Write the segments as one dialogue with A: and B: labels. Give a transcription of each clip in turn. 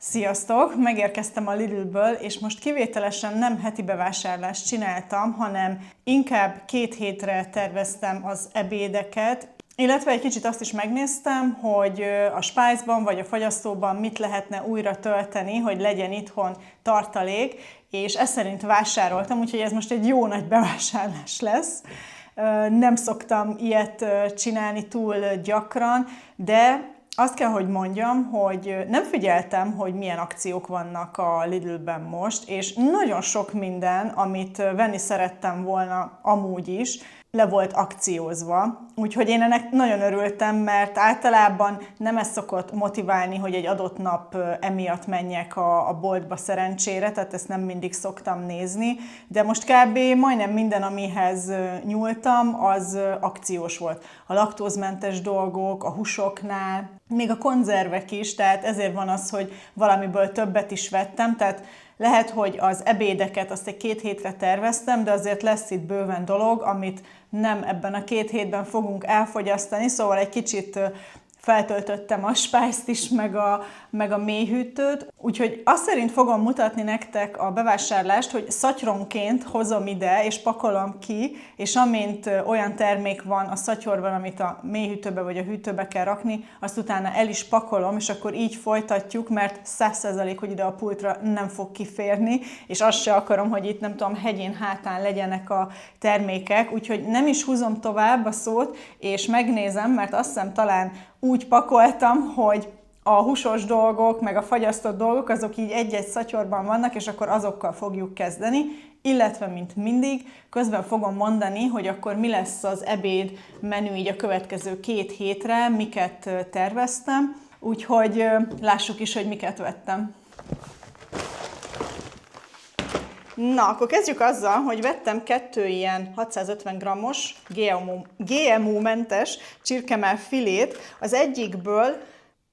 A: Sziasztok! Megérkeztem a Lidlből, és most kivételesen nem heti bevásárlást csináltam, hanem inkább 2 hétre terveztem az ebédeket, illetve egy kicsit azt is megnéztem, hogy a spájzban vagy a fagyasztóban mit lehetne újra tölteni, hogy legyen itthon tartalék, és ezt szerint vásároltam, úgyhogy ez most egy jó nagy bevásárlás lesz. Nem szoktam ilyet csinálni túl gyakran, de azt kell, hogy mondjam, hogy nem figyeltem, hogy milyen akciók vannak a Lidlben most, és nagyon sok minden, amit venni szerettem volna amúgy is, le volt akciózva. Úgyhogy én ennek nagyon örültem, mert általában nem ez szokott motiválni, hogy egy adott nap emiatt menjek a boltba szerencsére, tehát ezt nem mindig szoktam nézni, de most kb. Majdnem minden, amihez nyúltam, az akciós volt. A laktózmentes dolgok, a húsoknál, még a konzervek is, tehát ezért van az, hogy valamiből többet is vettem, tehát lehet, hogy az ebédeket azt egy 2 hétre terveztem, de azért lesz itt bőven dolog, amit nem ebben a 2 hétben fogunk elfogyasztani, szóval egy kicsit feltöltöttem a spájzt is, meg a mélyhűtőt. Úgyhogy azt szerint fogom mutatni nektek a bevásárlást, hogy szatyronként hozom ide, és pakolom ki, és amint olyan termék van a szatyorban, amit a mélyhűtőbe vagy a hűtőbe kell rakni, azt utána el is pakolom, és akkor így folytatjuk, mert 100%, hogy ide a pultra nem fog kiférni, és azt se akarom, hogy itt nem tudom, hegyén hátán legyenek a termékek, úgyhogy nem is húzom tovább a szót, és megnézem, mert azt hiszem talán úgy pakoltam, hogy a húsos dolgok, meg a fagyasztott dolgok, azok így egy-egy szatyorban vannak, és akkor azokkal fogjuk kezdeni, illetve, mint mindig, közben fogom mondani, hogy akkor mi lesz az ebéd menü így a következő 2 hétre, miket terveztem, úgyhogy lássuk is, hogy miket vettem. Na, akkor kezdjük azzal, hogy vettem 2 ilyen 650 g-os GMO-mentes csirkemell filét. Az egyikből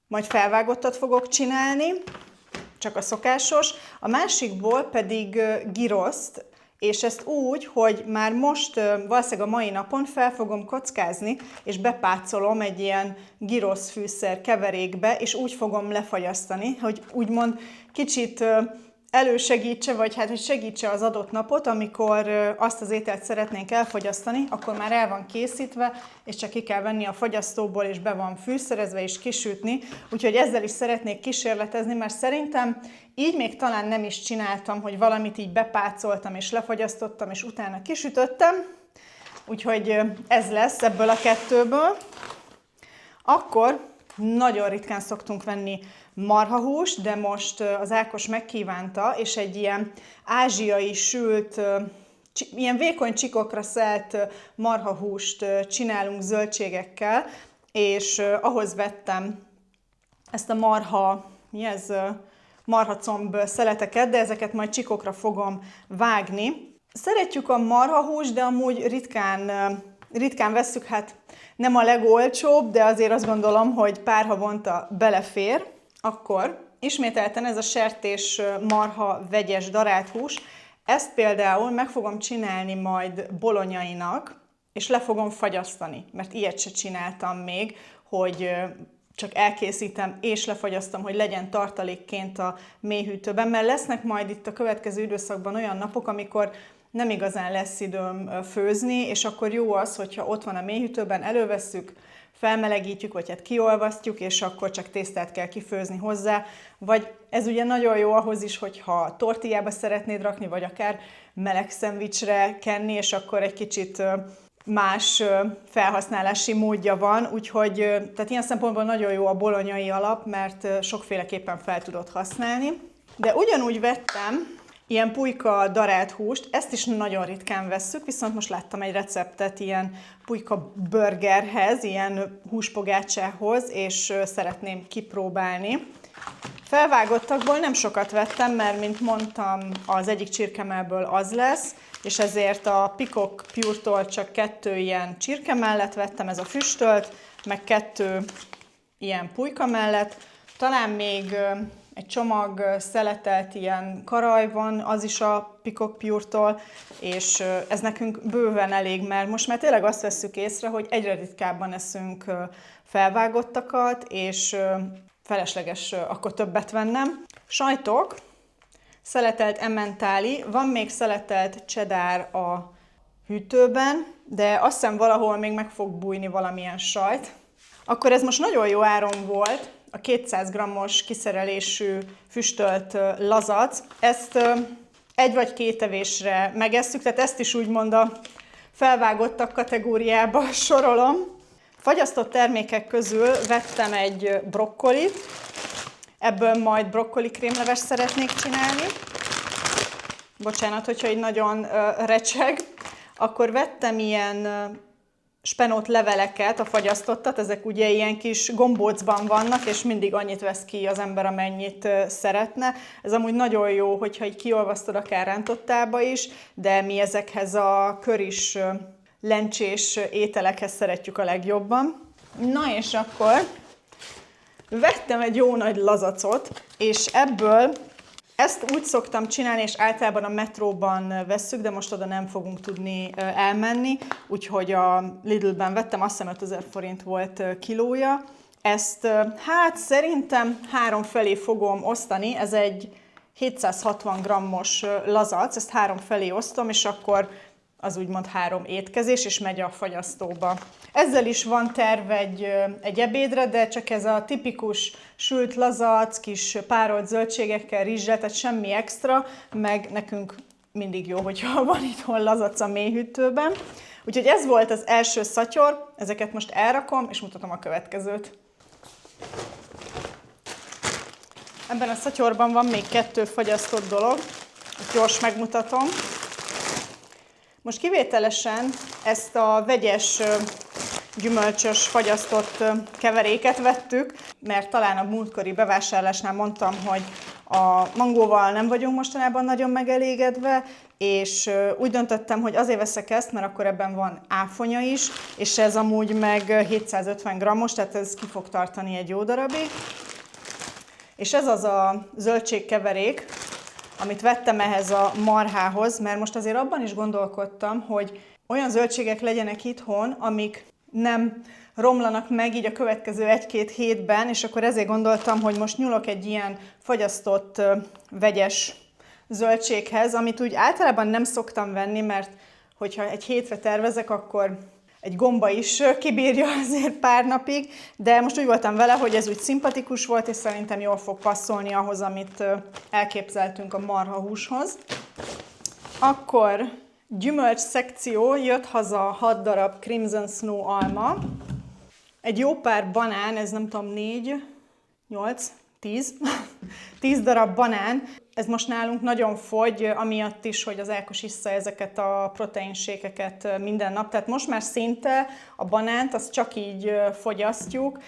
A: majd felvágottat fogok csinálni, csak a szokásos, a másikból pedig giroszt, és ezt úgy, hogy már most valószínűleg a mai napon fel fogom kockázni, és bepácolom egy ilyen girosz fűszer keverékbe, és úgy fogom lefagyasztani, hogy úgymond kicsit elősegítse, vagy hát, hogy segítse az adott napot, amikor azt az ételt szeretnénk elfogyasztani, akkor már el van készítve, és csak ki kell venni a fagyasztóból, és be van fűszerezve, és kisütni. Úgyhogy ezzel is szeretnék kísérletezni, mert szerintem így még talán nem is csináltam, hogy valamit így bepácoltam, és lefagyasztottam, és utána kisütöttem. Úgyhogy ez lesz ebből a 2-ből. Akkor nagyon ritkán szoktunk venni marhahúst, de most az Ákos megkívánta, és egy ilyen ázsiai sült, ilyen vékony csikokra szelt marhahúst csinálunk zöldségekkel, és ahhoz vettem ezt a marhacomb szeleteket, de ezeket majd csikokra fogom vágni. Szeretjük a marhahúst, de amúgy ritkán vesszük, hát nem a legolcsóbb, de azért azt gondolom, hogy pár havonta belefér. Akkor ismételten ez a sertés marha vegyes darált hús, ezt például meg fogom csinálni majd bolonyainak, és le fogom fagyasztani, mert ilyet se csináltam még, hogy csak elkészítem és lefagyasztom, hogy legyen tartalékként a mélyhűtőben, mert lesznek majd itt a következő időszakban olyan napok, amikor nem igazán lesz időm főzni, és akkor jó az, hogyha ott van a mélyhűtőben, elővesszük, felmelegítjük, vagy hát kiolvasztjuk, és akkor csak tésztát kell kifőzni hozzá. Vagy ez ugye nagyon jó ahhoz is, hogyha tortillába szeretnéd rakni, vagy akár meleg szendvicsre kenni, és akkor egy kicsit más felhasználási módja van, úgyhogy tehát ilyen szempontból nagyon jó a bolonyai alap, mert sokféleképpen fel tudod használni. De ugyanúgy vettem ilyen pulyka darált húst, ezt is nagyon ritkán vesszük, viszont most láttam egy receptet ilyen pulyka burgerhez, ilyen húspogácsához, és szeretném kipróbálni. Felvágottakból nem sokat vettem, mert mint mondtam, az egyik csirkemellből az lesz, és ezért a Peacock Pure-tól csak 2 ilyen csirkemellet vettem, ez a füstölt, meg 2 ilyen pulyka mellett. Talán még egy csomag szeletelt ilyen karaj van, az is a Peacock Pure-tól, és ez nekünk bőven elég, mert most már tényleg azt vesszük észre, hogy egyre ritkábban eszünk felvágottakat, és felesleges akkor többet vennem. Sajtok, szeletelt emmentáli, van még szeletelt cheddar a hűtőben, de azt hiszem valahol még meg fog bújni valamilyen sajt. Akkor ez most nagyon jó áron volt, a 200 g-os kiszerelésű füstölt lazac. Ezt egy vagy két evésre megesszük, tehát ezt is úgymond a felvágottak kategóriába sorolom. Fagyasztott termékek közül vettem egy brokkolit, ebből majd brokkoli krémleves szeretnék csinálni. Bocsánat, hogyha így nagyon recseg. Akkor vettem ilyen spenót leveleket, a fagyasztottat, ezek ugye ilyen kis gombócban vannak, és mindig annyit vesz ki az ember, amennyit szeretne. Ez amúgy nagyon jó, hogyha így kiolvasztod akár rántottába is, de mi ezekhez a köris lencsés ételekhez szeretjük a legjobban. Na és akkor vettem egy jó nagy lazacot, és ebből ezt úgy szoktam csinálni, és általában a metróban vesszük, de most oda nem fogunk tudni elmenni, úgyhogy a Lidlben vettem, azt hiszem 5000 forint volt kilója. Ezt hát szerintem 3 felé fogom osztani, ez egy 760 g-os lazac, ezt 3 felé osztom, és akkor az úgymond 3 étkezés, és megy a fagyasztóba. Ezzel is van terv egy ebédre, de csak ez a tipikus sült lazac, kis párolt zöldségekkel, rizssel, tehát semmi extra, meg nekünk mindig jó, hogyha van itthon lazac a mélyhűtőben. Úgyhogy ez volt az első szatyor, ezeket most elrakom, és mutatom a következőt. Ebben a szatyorban van még 2 fagyasztott dolog, ezt gyors megmutatom. Most kivételesen ezt a vegyes gyümölcsös fagyasztott keveréket vettük, mert talán a múltkori bevásárlásnál mondtam, hogy a mangóval nem vagyunk mostanában nagyon megelégedve, és úgy döntöttem, hogy azért veszek ezt, mert akkor ebben van áfonya is, és ez amúgy meg 750 g-os, tehát ez ki fog tartani egy jó darabig. És ez az a zöldségkeverék, amit vettem ehhez a marhához, mert most azért abban is gondolkodtam, hogy olyan zöldségek legyenek itthon, amik nem romlanak meg így a következő 1-2 hétben, és akkor ezért gondoltam, hogy most nyúlok egy ilyen fagyasztott vegyes zöldséghez, amit úgy általában nem szoktam venni, mert hogyha egy hétre tervezek, akkor egy gomba is kibírja azért pár napig, de most úgy voltam vele, hogy ez úgy szimpatikus volt, és szerintem jól fog passzolni ahhoz, amit elképzeltünk a marhahúshoz. Akkor gyümölcs szekció, jött haza 6 darab Crimson Snow alma, egy jó pár banán, ez nem tudom 4, 8, 10 darab banán. Ez most nálunk nagyon fogy, amiatt is, hogy az Ákos issza ezeket a proteinsékeket minden nap. Tehát most már szinte a banánt azt csak így fogyasztjuk.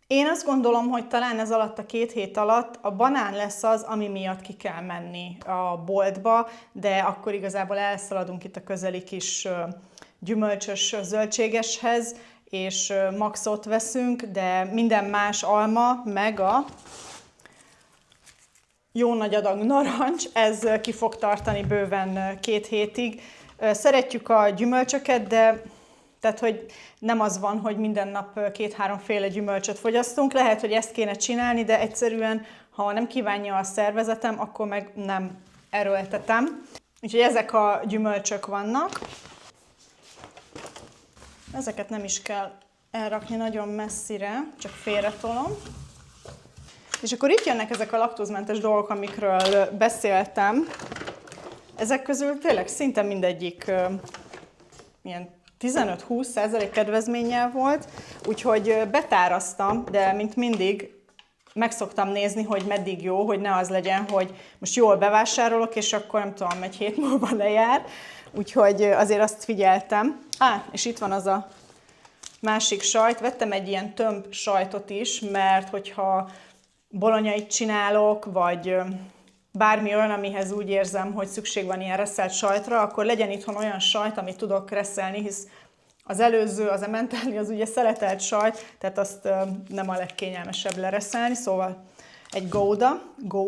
A: Én azt gondolom, hogy talán ez alatt a 2 hét alatt a banán lesz az, ami miatt ki kell menni a boltba, de akkor igazából elszaladunk itt a közeli kis gyümölcsös zöldségeshez, és maxot veszünk, de minden más alma, meg a jó nagy adag narancs, ez ki fog tartani bőven 2 hétig. Szeretjük a gyümölcsöket, de tehát, hogy nem az van, hogy minden nap 2-3 féle gyümölcsöt fogyasztunk. Lehet, hogy ezt kéne csinálni, de egyszerűen, ha nem kívánja a szervezetem, akkor meg nem erőltetem. Úgyhogy ezek a gyümölcsök vannak. Ezeket nem is kell elrakni nagyon messzire, csak félretolom. És akkor itt jönnek ezek a laktózmentes dolgok, amikről beszéltem. Ezek közül tényleg szinte mindegyik ilyen 15-20% kedvezménnyel volt, úgyhogy betáraztam, de mint mindig meg szoktam nézni, hogy meddig jó, hogy ne az legyen, hogy most jól bevásárolok, és akkor nem tudom, egy hét múlva lejár. Úgyhogy azért azt figyeltem. És itt van az a másik sajt. Vettem egy ilyen tömb sajtot is, mert hogyha bolonyait csinálok, vagy bármi olyan, amihez úgy érzem, hogy szükség van ilyen reszelt sajtra, akkor legyen itthon olyan sajt, amit tudok reszelni, hisz az előző, az emmentáli, az ugye szeletelt sajt, tehát azt nem a legkényelmesebb lereszelni, szóval egy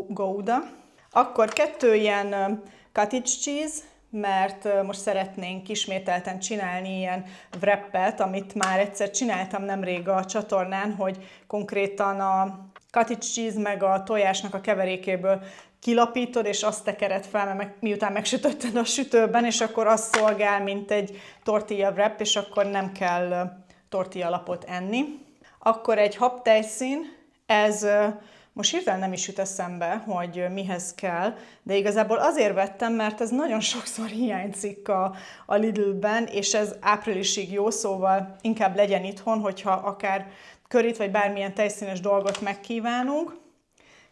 A: Gouda. Akkor 2 ilyen cottage cheese, mert most szeretnénk ismételten csinálni ilyen wrappet, amit már egyszer csináltam nemrég a csatornán, hogy konkrétan a cottage cheese meg a tojásnak a keverékéből kilapítod, és azt tekered fel, miután megsütötted a sütőben, és akkor az szolgál, mint egy tortilla wrap, és akkor nem kell tortilla lapot enni. Akkor egy habtejszín, ez most hirtelen nem is jut eszembe, hogy mihez kell, de igazából azért vettem, mert ez nagyon sokszor hiányzik a Lidlben, és ez áprilisig jó, szóval inkább legyen itthon, hogyha akár curryt vagy bármilyen tejszínes dolgot megkívánunk.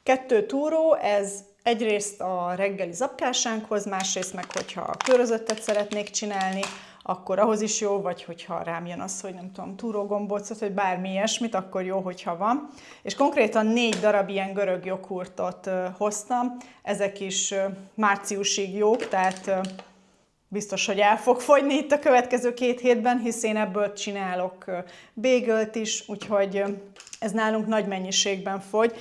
A: 2 túró, ez egyrészt a reggeli zapkásánkhoz, másrészt meg, hogyha körözöttet szeretnék csinálni, akkor ahhoz is jó, vagy hogyha rám jön az, hogy nem tudom, túrógombócot, vagy bármi ilyesmit, akkor jó, hogyha van. És konkrétan 4 darab ilyen görög joghurtot hoztam, ezek is márciusig jók, tehát biztos, hogy el fog fogyni itt a következő 2 hétben, hisz én ebből csinálok bagelt is, úgyhogy ez nálunk nagy mennyiségben fogy.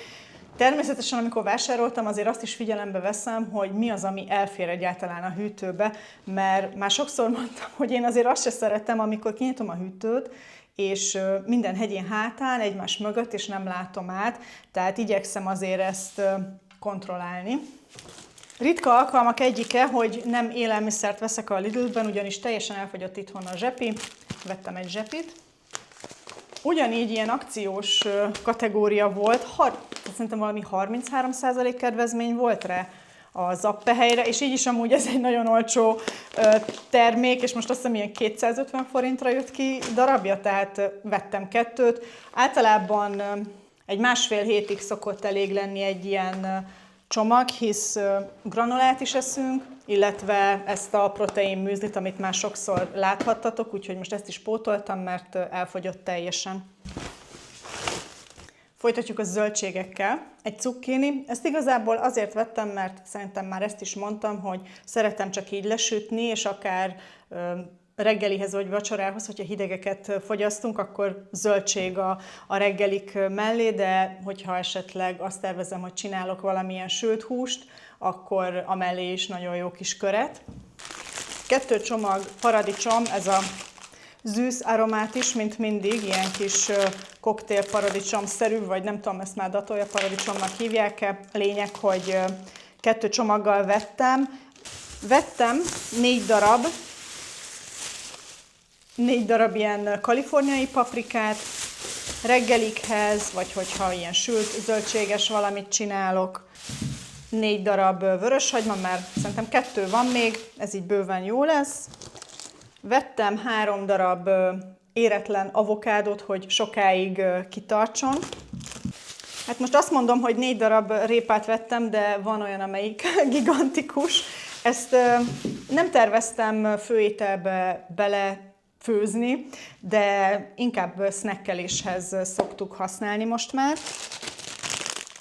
A: Természetesen, amikor vásároltam, azért azt is figyelembe veszem, hogy mi az, ami elfér egyáltalán a hűtőbe, mert már sokszor mondtam, hogy én azért azt se szeretem, amikor kinyitom a hűtőt, és minden hegyén hátán, egymás mögött, és nem látom át, tehát igyekszem azért ezt kontrollálni. Ritka alkalmak egyike, hogy nem élelmiszert veszek a Lidlben, ugyanis teljesen elfogyott itthon a zsepi, vettem egy zsepit. Ugyanígy ilyen akciós kategória volt, szerintem valami 33% kedvezmény volt rá a Zappehelyre, és így is amúgy ez egy nagyon olcsó termék, és most azt hiszem ilyen 250 forintra jött ki darabja, tehát vettem 2-t. Általában egy 1,5 hétig szokott elég lenni egy ilyen csomag, hisz granulát is eszünk, illetve ezt a protein műzlit, amit már sokszor láthattatok, úgyhogy most ezt is pótoltam, mert elfogyott teljesen. Folytatjuk a zöldségekkel. Egy cukkini. Ezt igazából azért vettem, mert szerintem már ezt is mondtam, hogy szeretem csak így lesütni, és akár reggelihez vagy vacsorához, hogyha hidegeket fogyasztunk, akkor zöldség a reggelik mellé, de hogyha esetleg azt tervezem, hogy csinálok valamilyen sült húst, akkor amellé is nagyon jó kis köret. 2 csomag paradicsom, ez a zűsz aromát is, mint mindig, ilyen kis koktél paradicsom-szerű, vagy nem tudom, ezt már datolja paradicsomnak hívják-e. A lényeg, hogy 2 csomaggal vettem. Vettem 4 darab ilyen kaliforniai paprikát, reggelikhez, vagy hogyha ilyen sült zöldséges valamit csinálok, 4 darab vöröshagyma, mert szerintem 2 van még, ez így bőven jó lesz. Vettem 3 darab éretlen avokádót, hogy sokáig kitartson. Hát most azt mondom, hogy 4 darab répát vettem, de van olyan, amelyik gigantikus. Ezt nem terveztem főételbe belefőzni, de inkább snackeléshez szoktuk használni most már.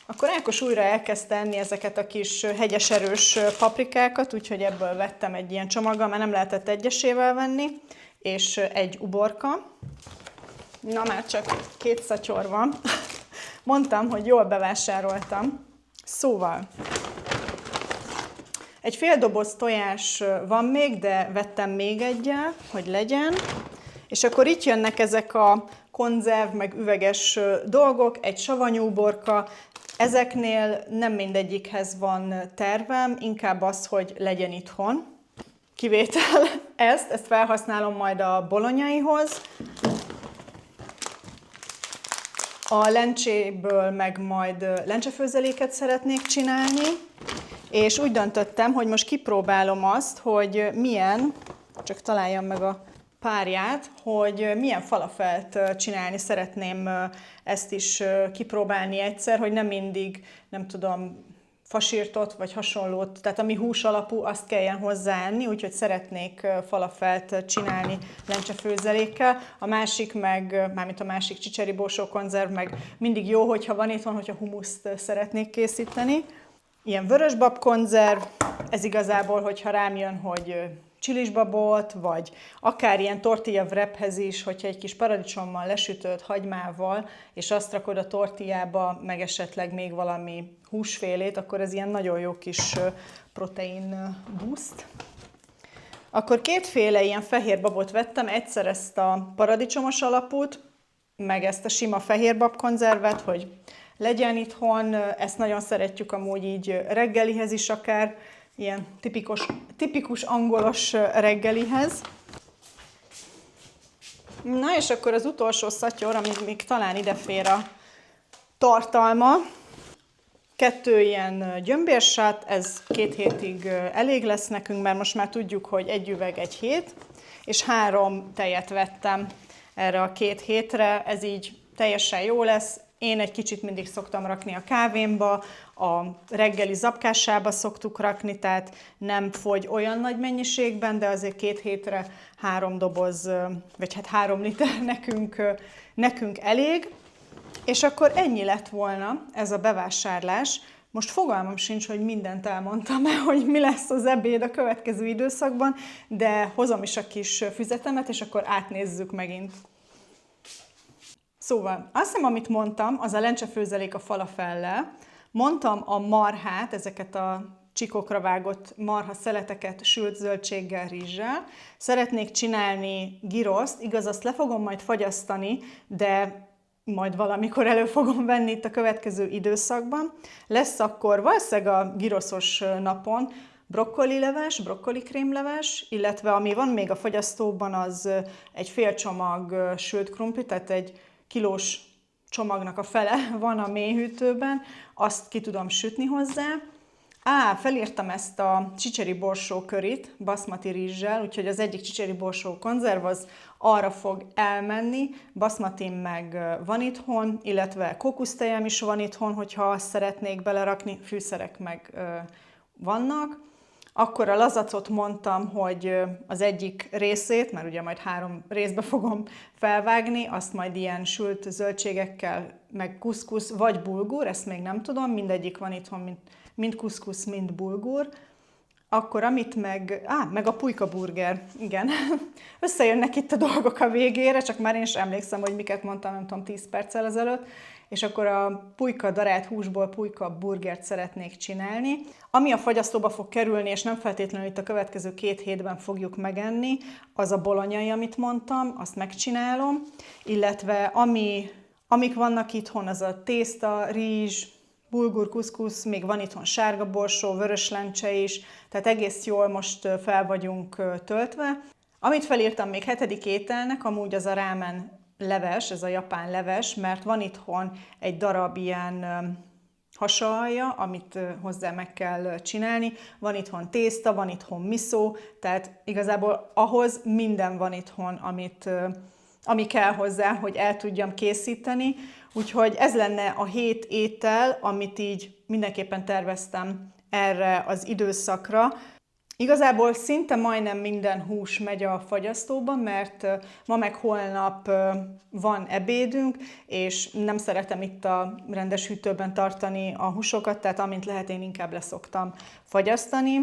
A: Akkor Ákos újra elkezdte enni ezeket a kis hegyes erős paprikákat, úgyhogy ebből vettem egy ilyen csomaggal, mert nem lehetett egyesével venni, és egy uborka. Na már csak 2 szatyor van. Mondtam, hogy jól bevásároltam. Szóval, egy fél doboz tojás van még, de vettem még egyel, hogy legyen. És akkor itt jönnek ezek a konzerv, meg üveges dolgok, egy savanyú uborka. Ezeknél nem mindegyikhez van tervem, inkább az, hogy legyen itthon. Kivétel ezt felhasználom majd a bolonyaihoz. A lencséből meg majd lencsefőzeléket szeretnék csinálni, és úgy döntöttem, hogy most kipróbálom azt, hogy milyen, csak találjam meg a párját, hogy milyen falafelt csinálni. Szeretném ezt is kipróbálni egyszer, hogy nem mindig, nem tudom, fasírtot vagy hasonlót, tehát ami hús alapú, azt kelljen hozzáenni, úgyhogy szeretnék falafelt csinálni lencsefőzelékkel. A másik meg, mármint a másik csicseribósó konzerv, meg mindig jó, hogyha van itthon, hogyha humuszt szeretnék készíteni. Ilyen vörösbab konzerv, ez igazából, hogyha rám jön, hogy csilisbabot, vagy akár ilyen tortilla wraphez is, hogyha egy kis paradicsommal lesütött hagymával, és azt rakod a tortillába, meg esetleg még valami húsfélét, akkor ez ilyen nagyon jó kis protein boost. Akkor 2 ilyen fehér babot vettem, egyszer ezt a paradicsomos alapút, meg ezt a sima fehér bab konzervet, hogy legyen itthon. Ezt nagyon szeretjük amúgy így reggelihez is akár, ilyen tipikus angolos reggelihez. Na és akkor az utolsó szatyor, ami még talán idefér a tartalma, 2 ilyen gyömbérsat, ez 2 hétig elég lesz nekünk, mert most már tudjuk, hogy 1 üveg 1 hét, és 3 tejet vettem erre a 2 hétre, ez így teljesen jó lesz. Én egy kicsit mindig szoktam rakni a kávémba, a reggeli zapkásába szoktuk rakni, tehát nem fogy olyan nagy mennyiségben, de azért 2 hétre 3 doboz, vagy hát 3 liter nekünk elég. És akkor ennyi lett volna ez a bevásárlás. Most fogalmam sincs, hogy mindent elmondtam el, hogy mi lesz az ebéd a következő időszakban, de hozom is a kis füzetemet, és akkor átnézzük megint. Szóval, azt hiszem, amit mondtam, az a lencsefőzelék a falafellel. Mondtam a marhát, ezeket a csikokra vágott marha szeleteket sült zöldséggel, rizssel. Szeretnék csinálni giroszt, igaz, azt le fogom majd fagyasztani, de majd valamikor elő fogom venni itt a következő időszakban. Lesz akkor valószínűleg a giroszos napon brokkolileves, brokkolikrémleves, illetve ami van még a fagyasztóban, az egy fél csomag sült krumpli, tehát egy kilós csomagnak a fele van a mélyhűtőben, azt ki tudom sütni hozzá. Felírtam ezt a csicseri borsó körit baszmati rizssel, úgyhogy az egyik csicseri borsó konzerv az arra fog elmenni, baszmatim meg van itthon, illetve kókusztejem is van itthon, hogyha azt szeretnék belerakni, fűszerek meg vannak. Akkor a lazacot mondtam, hogy az egyik részét, mert ugye majd 3 részbe fogom felvágni, azt majd ilyen sült zöldségekkel, meg kuszkusz vagy bulgur, ezt még nem tudom, mindegyik van itthon, mind kuszkusz, mind bulgur. Akkor amit meg a pulyka burger, igen. Összejönnek itt a dolgok a végére, csak már én is emlékszem, hogy miket mondtam, nem tudom, 10 perccel ezelőtt. És akkor a pulyka darált húsból pulyka burgert szeretnék csinálni. Ami a fagyasztóba fog kerülni, és nem feltétlenül itt a következő 2 hétben fogjuk megenni, az a bolonyai, amit mondtam, azt megcsinálom. Illetve amik vannak itthon, az a tészta, rizs, bulgur, kuszkusz, még van itthon sárga borsó, vörös lencse is, tehát egész jól most fel vagyunk töltve. Amit felírtam még 7. ételnek, amúgy az a rámen leves, ez a japán leves, mert van itthon egy darab ilyen hasalja, amit hozzá meg kell csinálni. Van itthon tészta, van itthon miszó, tehát igazából ahhoz minden van itthon, ami kell hozzá, hogy el tudjam készíteni. Úgyhogy ez lenne a 7 étel, amit így mindenképpen terveztem erre az időszakra. Igazából szinte majdnem minden hús megy a fagyasztóba, mert ma meg holnap van ebédünk, és nem szeretem itt a rendes hűtőben tartani a húsokat, tehát amint lehet, én inkább leszoktam fagyasztani.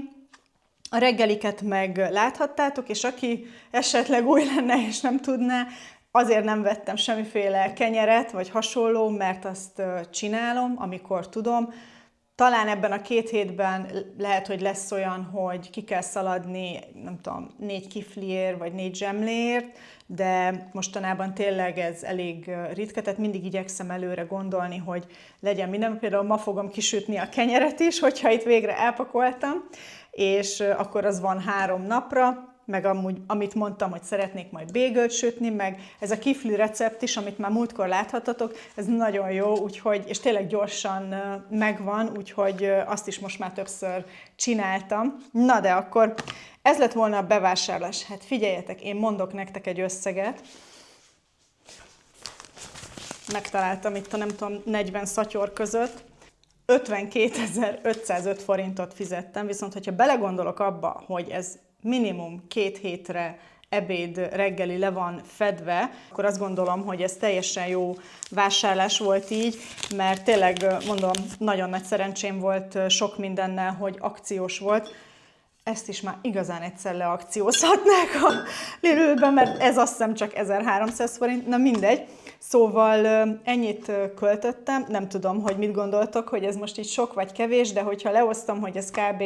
A: A reggeliket meg láthattátok, és aki esetleg új lenne és nem tudná, azért nem vettem semmiféle kenyeret vagy hasonló, mert azt csinálom, amikor tudom. Talán ebben a 2 hétben lehet, hogy lesz olyan, hogy ki kell szaladni, nem tudom, 4 kifliért vagy 4 zsemléért, de mostanában tényleg ez elég ritka, tehát mindig igyekszem előre gondolni, hogy legyen minden. Például ma fogom kisütni a kenyeret is, hogyha itt végre elpakoltam, és akkor az van 3 napra, meg amúgy, amit mondtam, hogy szeretnék majd bagelt sütni, meg ez a kifli recept is, amit már múltkor láthatatok, ez nagyon jó, úgyhogy, és tényleg gyorsan megvan, úgyhogy azt is most már többször csináltam. Na de akkor ez lett volna a bevásárlás. Hát figyeljetek, én mondok nektek egy összeget. Megtaláltam itt a nem tudom, 40 szatyor között. 52.505 forintot fizettem, viszont hogyha belegondolok abba, hogy ez minimum 2 hétre ebéd, reggeli le van fedve, akkor azt gondolom, hogy ez teljesen jó vásárlás volt így, mert tényleg, mondom, nagyon nagy szerencsém volt sok mindennel, hogy akciós volt. Ezt is már igazán egyszer leakciózhatnák a Lidlben, mert ez azt hiszem csak 1300 forint, na mindegy. Szóval ennyit költöttem, nem tudom, hogy mit gondoltok, hogy ez most így sok vagy kevés, de hogyha leosztom, hogy ez kb.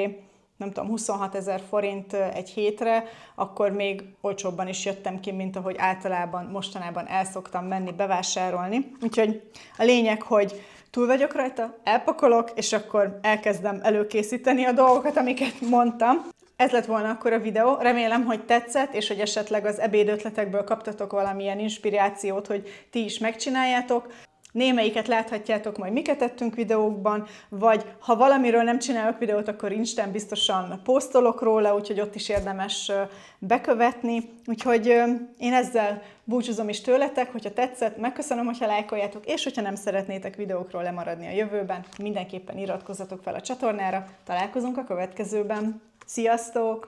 A: nem tudom, 26 000 forint egy hétre, akkor még olcsóbban is jöttem ki, mint ahogy általában mostanában el szoktam menni bevásárolni. Úgyhogy a lényeg, hogy túl vagyok rajta, elpakolok, és akkor elkezdem előkészíteni a dolgokat, amiket mondtam. Ez lett volna akkor a videó. Remélem, hogy tetszett, és hogy esetleg az ebédötletekből kaptatok valamilyen inspirációt, hogy ti is megcsináljátok. Némelyiket láthatjátok majd, miket tettünk videókban, vagy ha valamiről nem csinálok videót, akkor Instán biztosan posztolok róla, úgyhogy ott is érdemes bekövetni. Úgyhogy én ezzel búcsúzom is tőletek, hogyha tetszett, megköszönöm, hogyha lájkoljátok, és hogyha nem szeretnétek videókról lemaradni a jövőben, mindenképpen iratkozzatok fel a csatornára. Találkozunk a következőben. Sziasztok!